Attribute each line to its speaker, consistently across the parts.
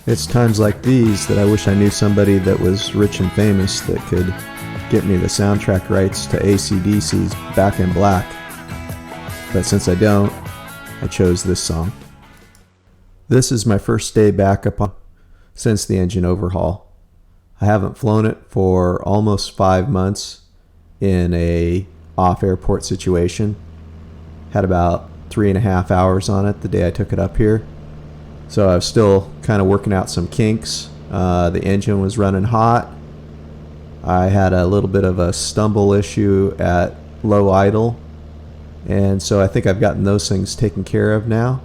Speaker 1: It's times like these that I wish I knew somebody that was rich and famous that could get me the soundtrack rights to AC/DC's Back in Black. But since I don't, I chose this song. This is my first day back up since the engine overhaul. I haven't flown it for almost 5 months in a off-airport situation. Had about 3.5 hours on it the day I took it up here. So I was still kind of working out some kinks. The engine was running hot. I had a little bit of a stumble issue at low idle. And so I think I've gotten those things taken care of now.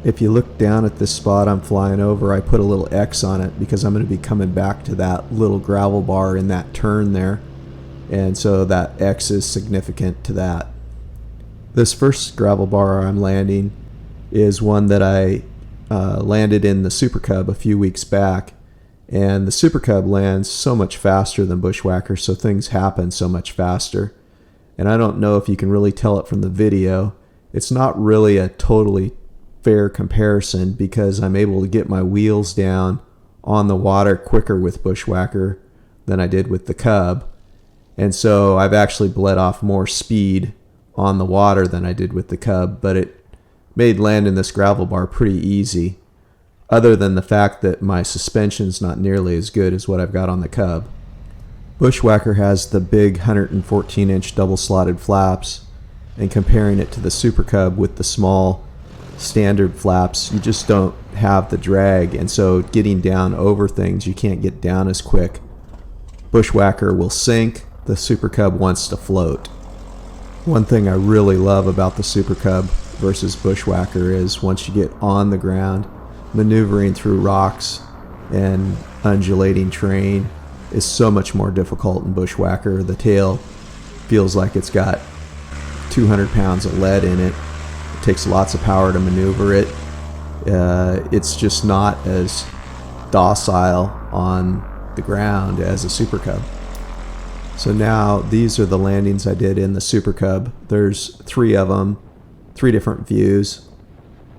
Speaker 1: If you look down at this spot I'm flying over, I put a little X on it because I'm going to be coming back to that little gravel bar in that turn there. And so that X is significant to that. This first gravel bar I'm landing is one that I landed in the Super Cub a few weeks back, and the Super Cub lands so much faster than Bushwhacker, so things happen so much faster. And I don't know if you can really tell it from the video. It's not really a totally fair comparison because I'm able to get my wheels down on the water quicker with Bushwhacker than I did with the Cub, and so I've actually bled off more speed on the water than I did with the Cub, but it made landing this gravel bar pretty easy, other than the fact that my suspension's not nearly as good as what I've got on the Cub. Bushwhacker has the big 114-inch double-slotted flaps, and comparing it to the Super Cub with the small standard flaps, you just don't have the drag, and so getting down over things, you can't get down as quick. Bushwhacker will sink, the Super Cub wants to float. One thing I really love about the Super Cub versus Bushwhacker is once you get on the ground, maneuvering through rocks and undulating terrain is so much more difficult in Bushwhacker. The tail feels like it's got 200 pounds of lead in it. It takes lots of power to maneuver it. It's just not as docile on the ground as a Super Cub. So now these are the landings I did in the Super Cub. There's 3 of them, 3 different views.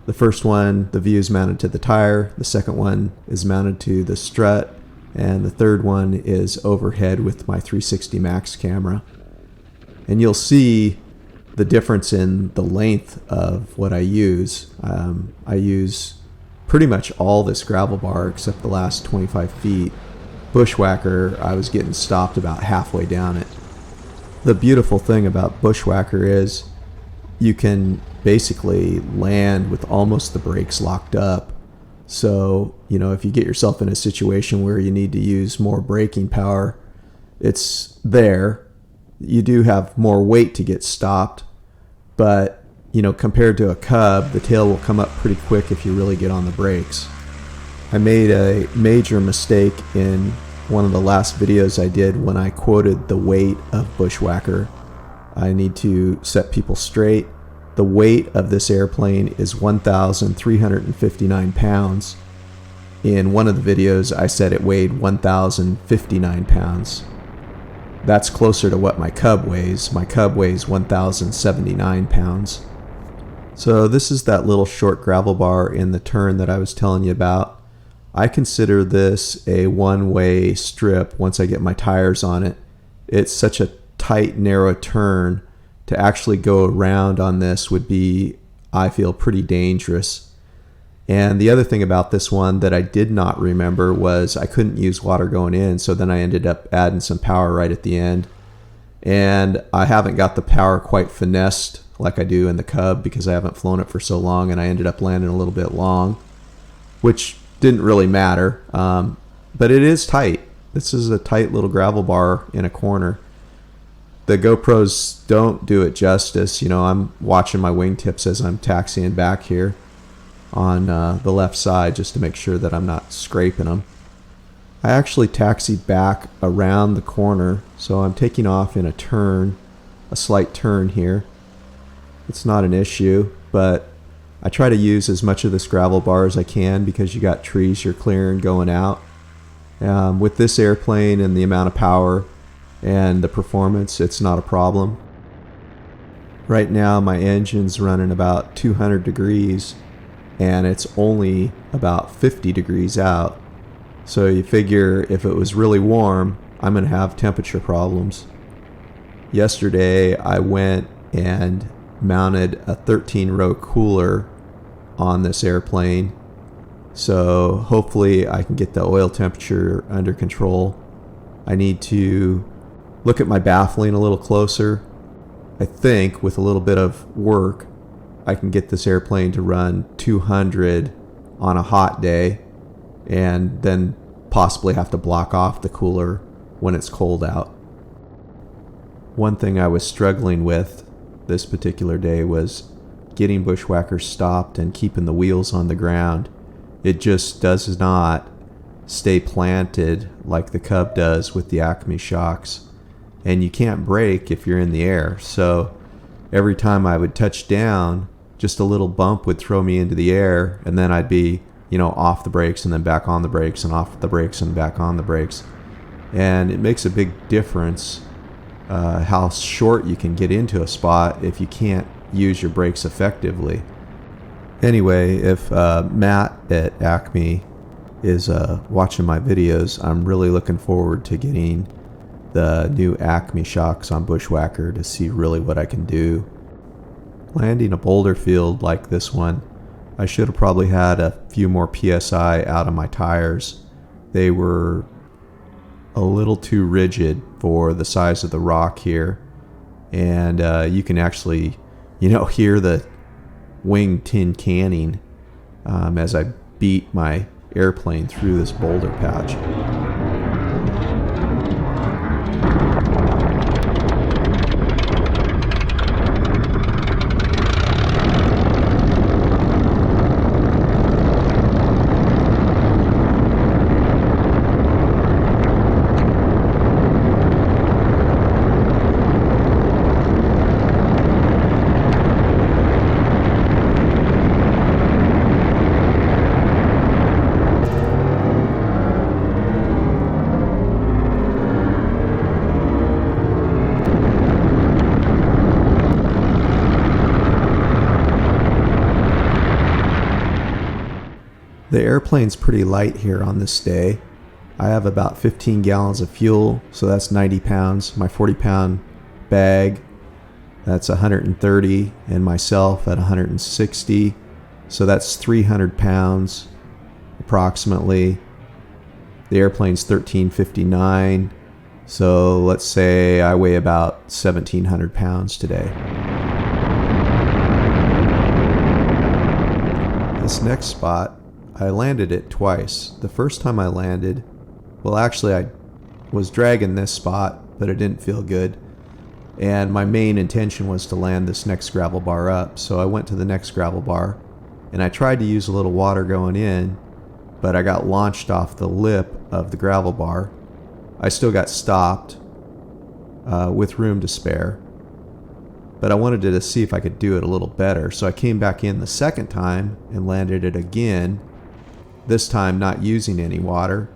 Speaker 1: The first one, the view is mounted to the tire. The second one is mounted to the strut. And the third one is overhead with my 360 Max camera. And you'll see the difference in the length of what I use. I use pretty much all this gravel bar except the last 25 feet. Bushwhacker, I was getting stopped about halfway down it. The beautiful thing about Bushwhacker is you can basically land with almost the brakes locked up. So, if you get yourself in a situation where you need to use more braking power, it's there. You do have more weight to get stopped, but, compared to a Cub, the tail will come up pretty quick if you really get on the brakes. I made a major mistake in one of the last videos I did when I quoted the weight of Bushwhacker. I need to set people straight. The weight of this airplane is 1,359 pounds. In one of the videos, I said it weighed 1,059 pounds. That's closer to what my Cub weighs. My Cub weighs 1,079 pounds. So this is that little short gravel bar in the turn that I was telling you about. I consider this a one-way strip once I get my tires on it. It's such a tight, narrow turn. To actually go around on this would be, I feel, pretty dangerous. And the other thing about this one that I did not remember was I couldn't use water going in, so then I ended up adding some power right at the end. And I haven't got the power quite finessed like I do in the Cub because I haven't flown it for so long, and I ended up landing a little bit long, which didn't really matter. But it is tight. This is a tight little gravel bar in a corner. The GoPros don't do it justice. I'm watching my wingtips as I'm taxiing back here on the left side just to make sure that I'm not scraping them. I actually taxied back around the corner, so I'm taking off in a slight turn here. It's not an issue, but I try to use as much of this gravel bar as I can because you got trees you're clearing going out. With this airplane and the amount of power and the performance, it's not a problem. Right now my engine's running about 200 degrees and it's only about 50 degrees out. So you figure if it was really warm, I'm going to have temperature problems. Yesterday I went and mounted a 13-row cooler on this airplane, so hopefully I can get the oil temperature under control. I need to look at my baffling a little closer. I think with a little bit of work I can get this airplane to run 200 on a hot day, and then possibly have to block off the cooler when it's cold out. One thing I was struggling with this particular day was getting Bushwhacker stopped and keeping the wheels on the ground. It just does not stay planted like the Cub does with the Acme shocks, and you can't brake if you're in the air. So every time I would touch down, just a little bump would throw me into the air, and then I'd be, off the brakes and then back on the brakes and off the brakes and back on the brakes. And it makes a big difference how short you can get into a spot if you can't use your brakes effectively. Anyway, if Matt at Acme is watching my videos, I'm really looking forward to getting the new Acme shocks on Bushwhacker to see really what I can do. Landing a boulder field like this one, I should have probably had a few more PSI out of my tires. They were a little too rigid for the size of the rock here, and you can actually hear the wing tin canning as I beat my airplane through this boulder patch. The airplane's pretty light here on this day. I have about 15 gallons of fuel, so that's 90 pounds. My 40-pound bag, that's 130, and myself at 160, so that's 300 pounds approximately. The airplane's 1359, so let's say I weigh about 1,700 pounds today. This next spot, I landed it twice. The first time I landed, I was dragging this spot, but it didn't feel good. And my main intention was to land this next gravel bar up. So I went to the next gravel bar, and I tried to use a little water going in, but I got launched off the lip of the gravel bar. I still got stopped with room to spare, but I wanted to see if I could do it a little better. So I came back in the second time and landed it again, this time not using any water,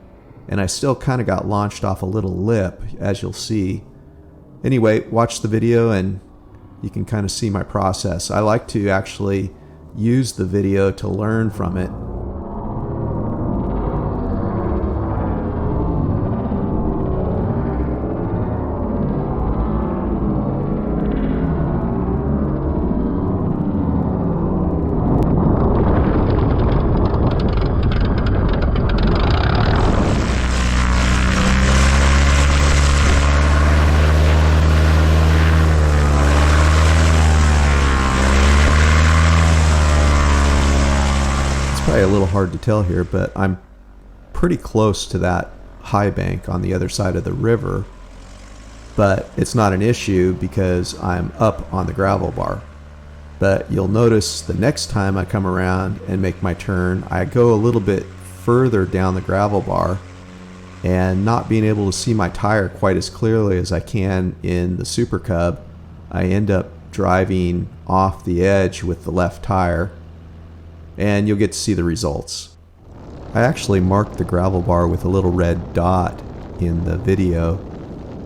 Speaker 1: and I still kind of got launched off a little lip, as you'll see. Anyway, watch the video and you can kind of see my process. I like to actually use the video to learn from it. A little hard to tell here, but I'm pretty close to that high bank on the other side of the river, but it's not an issue because I'm up on the gravel bar. But you'll notice the next time I come around and make my turn, I go a little bit further down the gravel bar, and not being able to see my tire quite as clearly as I can in the Super Cub, I end up driving off the edge with the left tire, and you'll get to see the results. I actually marked the gravel bar with a little red dot in the video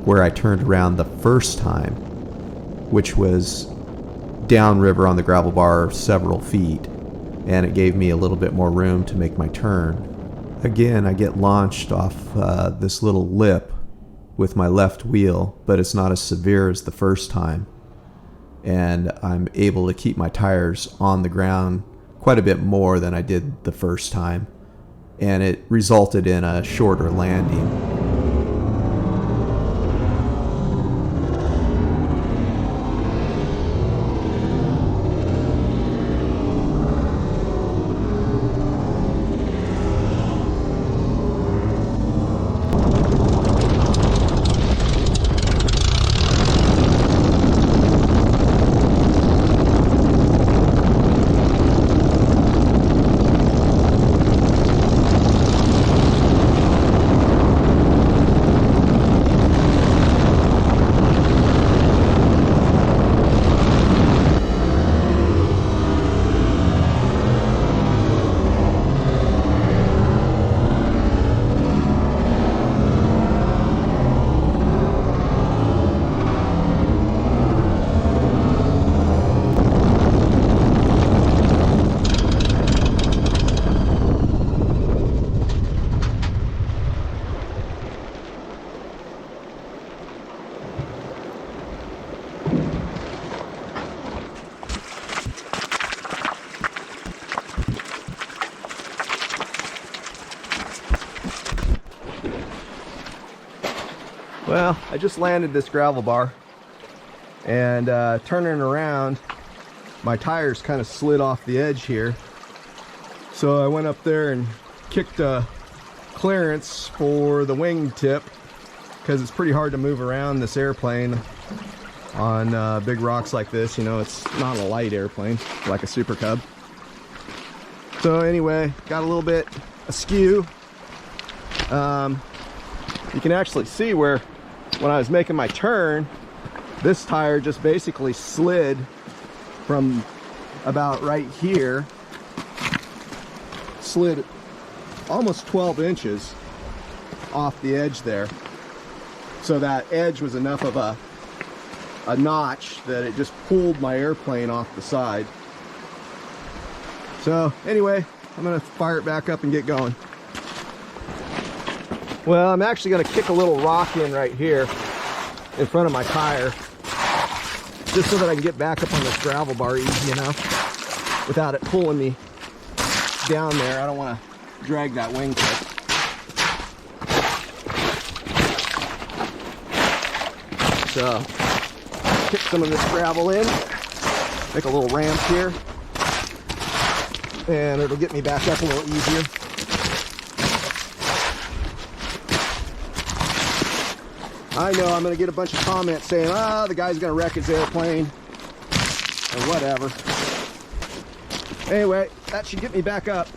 Speaker 1: where I turned around the first time, which was downriver on the gravel bar several feet. and it gave me a little bit more room to make my turn. Again, I get launched off this little lip with my left wheel, but it's not as severe as the first time. And I'm able to keep my tires on the ground quite a bit more than I did the first time. And it resulted in a shorter landing. Well, I just landed this gravel bar, and turning around, my tires kind of slid off the edge here. So I went up there and kicked a clearance for the wingtip, because it's pretty hard to move around this airplane on big rocks like this. You know, it's not a light airplane like a Super Cub. So anyway, got a little bit askew. You can actually see where when I was making my turn, this tire just basically slid from about right here, slid almost 12 inches off the edge there. So that edge was enough of a notch that it just pulled my airplane off the side. So anyway, I'm gonna fire it back up and get going. Well, I'm actually gonna kick a little rock in right here in front of my tire, just so that I can get back up on this gravel bar easy, you know, without it pulling me down there. I don't want to drag that wingtip. So, kick some of this gravel in, make a little ramp here, and it'll get me back up a little easier. I know I'm going to get a bunch of comments saying, ah, the guy's going to wreck his airplane, or whatever. Anyway, that should get me back up.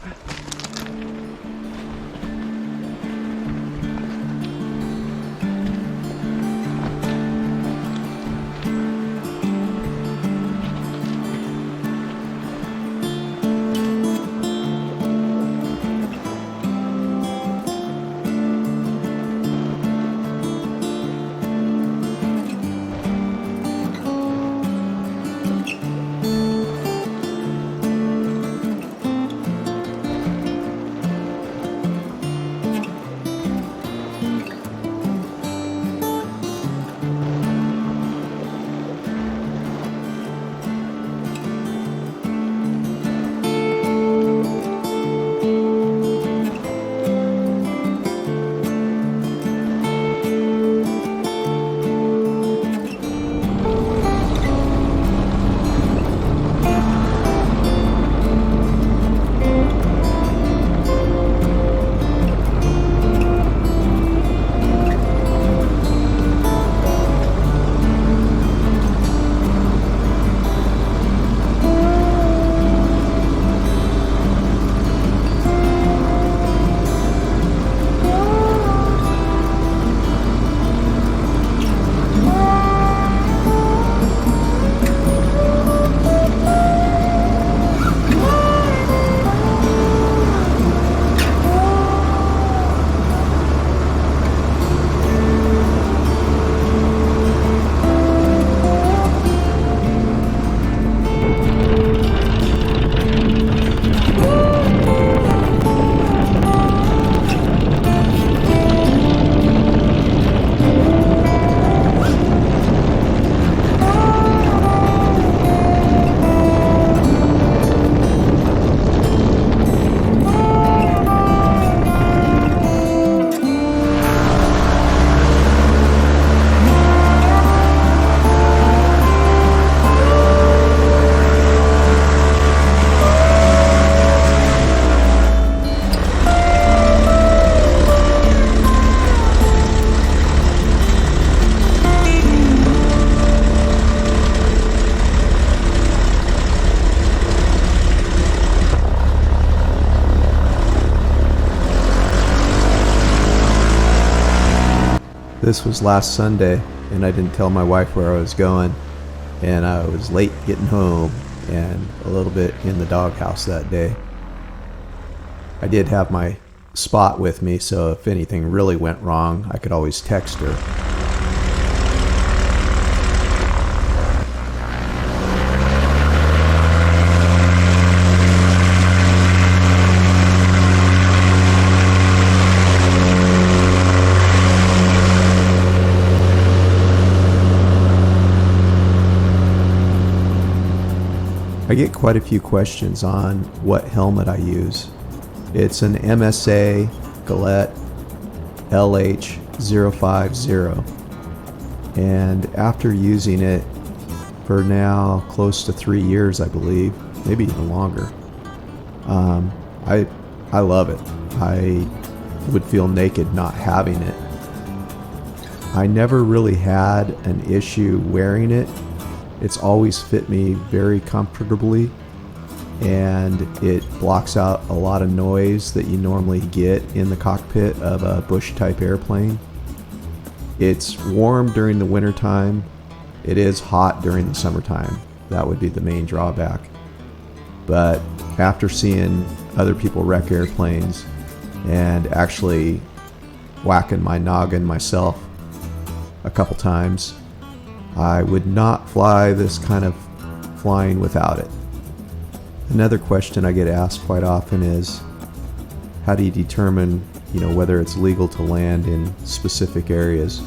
Speaker 1: This was last Sunday, and I didn't tell my wife where I was going, and I was late getting home and a little bit in the doghouse that day. I did have my Spot with me, so if anything really went wrong, I could always text her. I get quite a few questions on what helmet I use. It's an MSA Gillette LH050, and after using it for now close to 3 years, I believe, maybe even longer, I love it. I would feel naked not having it. I never really had an issue wearing it. It's always fit me very comfortably, and it blocks out a lot of noise that you normally get in the cockpit of a Bush type airplane. It's warm during the wintertime. It is hot during the summertime. That would be the main drawback. But after seeing other people wreck airplanes and actually whacking my noggin myself a couple times, I would not fly this kind of flying without it. Another question I get asked quite often is, how do you determine, whether it's legal to land in specific areas?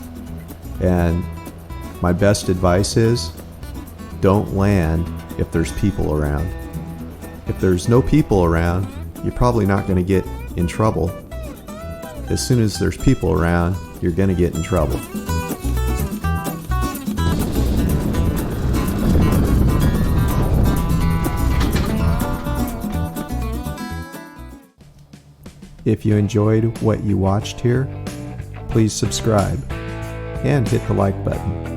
Speaker 1: And my best advice is, don't land if there's people around. If there's no people around, you're probably not going to get in trouble. As soon as there's people around, you're going to get in trouble. If you enjoyed what you watched here, please subscribe and hit the like button.